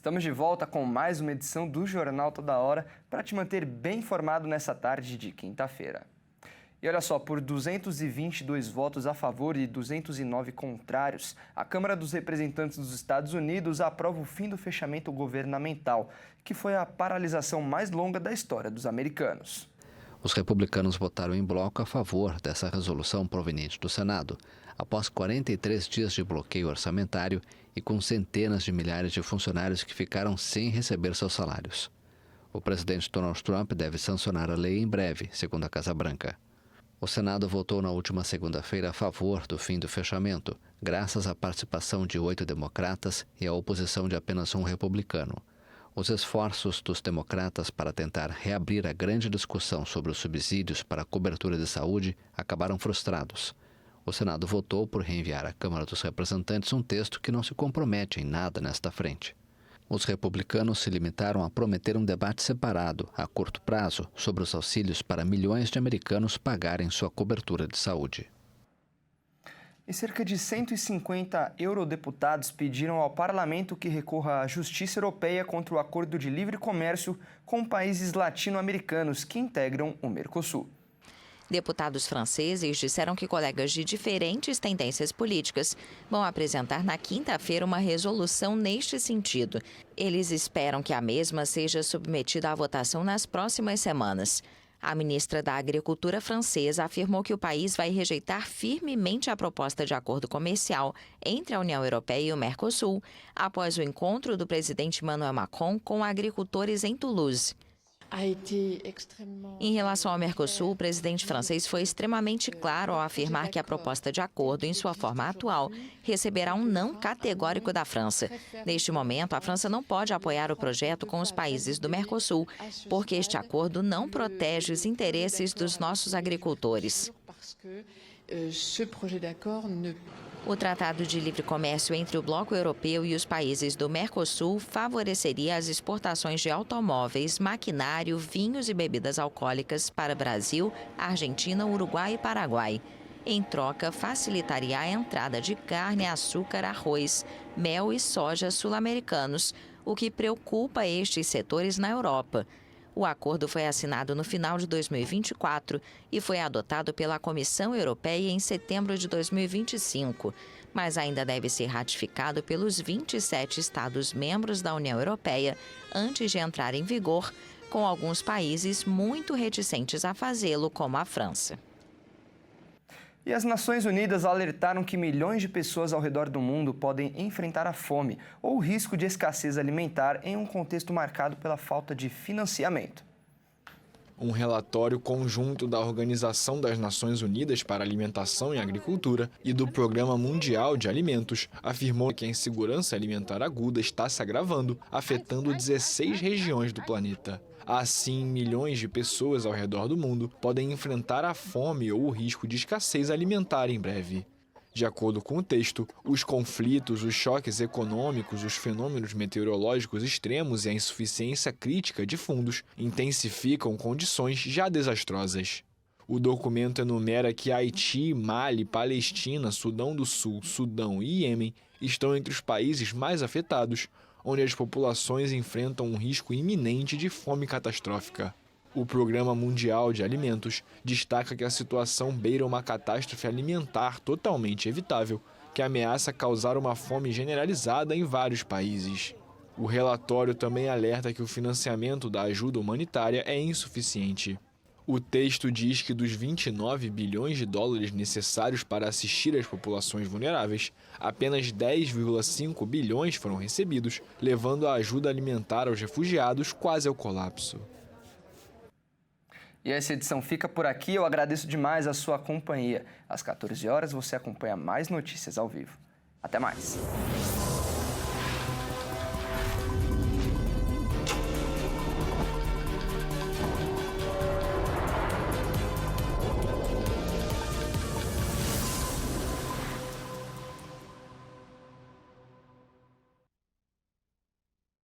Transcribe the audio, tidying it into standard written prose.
Estamos de volta com mais uma edição do Jornal Toda Hora para te manter bem informado nessa tarde de quinta-feira. E olha só, por 222 votos a favor e 209 contrários, a Câmara dos Representantes dos Estados Unidos aprova o fim do fechamento governamental, que foi a paralisação mais longa da história dos americanos. Os republicanos votaram em bloco a favor dessa resolução proveniente do Senado, após 43 dias de bloqueio orçamentário e com centenas de milhares de funcionários que ficaram sem receber seus salários. O presidente Donald Trump deve sancionar a lei em breve, segundo a Casa Branca. O Senado votou na última segunda-feira a favor do fim do fechamento, graças à participação de 8 democratas e à oposição de apenas um republicano. Os esforços dos democratas para tentar reabrir a grande discussão sobre os subsídios para a cobertura de saúde acabaram frustrados. O Senado votou por reenviar à Câmara dos Representantes um texto que não se compromete em nada nesta frente. Os republicanos se limitaram a prometer um debate separado, a curto prazo, sobre os auxílios para milhões de americanos pagarem sua cobertura de saúde. E cerca de 150 eurodeputados pediram ao parlamento que recorra à Justiça Europeia contra o Acordo de Livre Comércio com países latino-americanos que integram o Mercosul. Deputados franceses disseram que colegas de diferentes tendências políticas vão apresentar na quinta-feira uma resolução neste sentido. Eles esperam que a mesma seja submetida à votação nas próximas semanas. A ministra da Agricultura francesa afirmou que o país vai rejeitar firmemente a proposta de acordo comercial entre a União Europeia e o Mercosul, após o encontro do presidente Emmanuel Macron com agricultores em Toulouse. Em relação ao Mercosul, o presidente francês foi extremamente claro ao afirmar que a proposta de acordo, em sua forma atual, receberá um não categórico da França. Neste momento, a França não pode apoiar o projeto com os países do Mercosul, porque este acordo não protege os interesses dos nossos agricultores. O Tratado de Livre Comércio entre o Bloco Europeu e os países do Mercosul favoreceria as exportações de automóveis, maquinário, vinhos e bebidas alcoólicas para Brasil, Argentina, Uruguai e Paraguai. Em troca, facilitaria a entrada de carne, açúcar, arroz, mel e soja sul-americanos, o que preocupa estes setores na Europa. O acordo foi assinado no final de 2024 e foi adotado pela Comissão Europeia em setembro de 2025, mas ainda deve ser ratificado pelos 27 Estados-membros da União Europeia antes de entrar em vigor, com alguns países muito reticentes a fazê-lo, como a França. E as Nações Unidas alertaram que milhões de pessoas ao redor do mundo podem enfrentar a fome ou o risco de escassez alimentar em um contexto marcado pela falta de financiamento. Um relatório conjunto da Organização das Nações Unidas para Alimentação e Agricultura e do Programa Mundial de Alimentos afirmou que a insegurança alimentar aguda está se agravando, afetando 16 regiões do planeta. Assim, milhões de pessoas ao redor do mundo podem enfrentar a fome ou o risco de escassez alimentar em breve. De acordo com o texto, os conflitos, os choques econômicos, os fenômenos meteorológicos extremos e a insuficiência crítica de fundos intensificam condições já desastrosas. O documento enumera que Haiti, Mali, Palestina, Sudão do Sul, Sudão e Iêmen estão entre os países mais afetados, onde as populações enfrentam um risco iminente de fome catastrófica. O Programa Mundial de Alimentos destaca que a situação beira uma catástrofe alimentar totalmente evitável, que ameaça causar uma fome generalizada em vários países. O relatório também alerta que o financiamento da ajuda humanitária é insuficiente. O texto diz que dos 29 bilhões de dólares necessários para assistir as populações vulneráveis, apenas 10,5 bilhões foram recebidos, levando a ajuda alimentar aos refugiados quase ao colapso. E essa edição fica por aqui. Eu agradeço demais a sua companhia. Às 14 horas você acompanha mais notícias ao vivo. Até mais!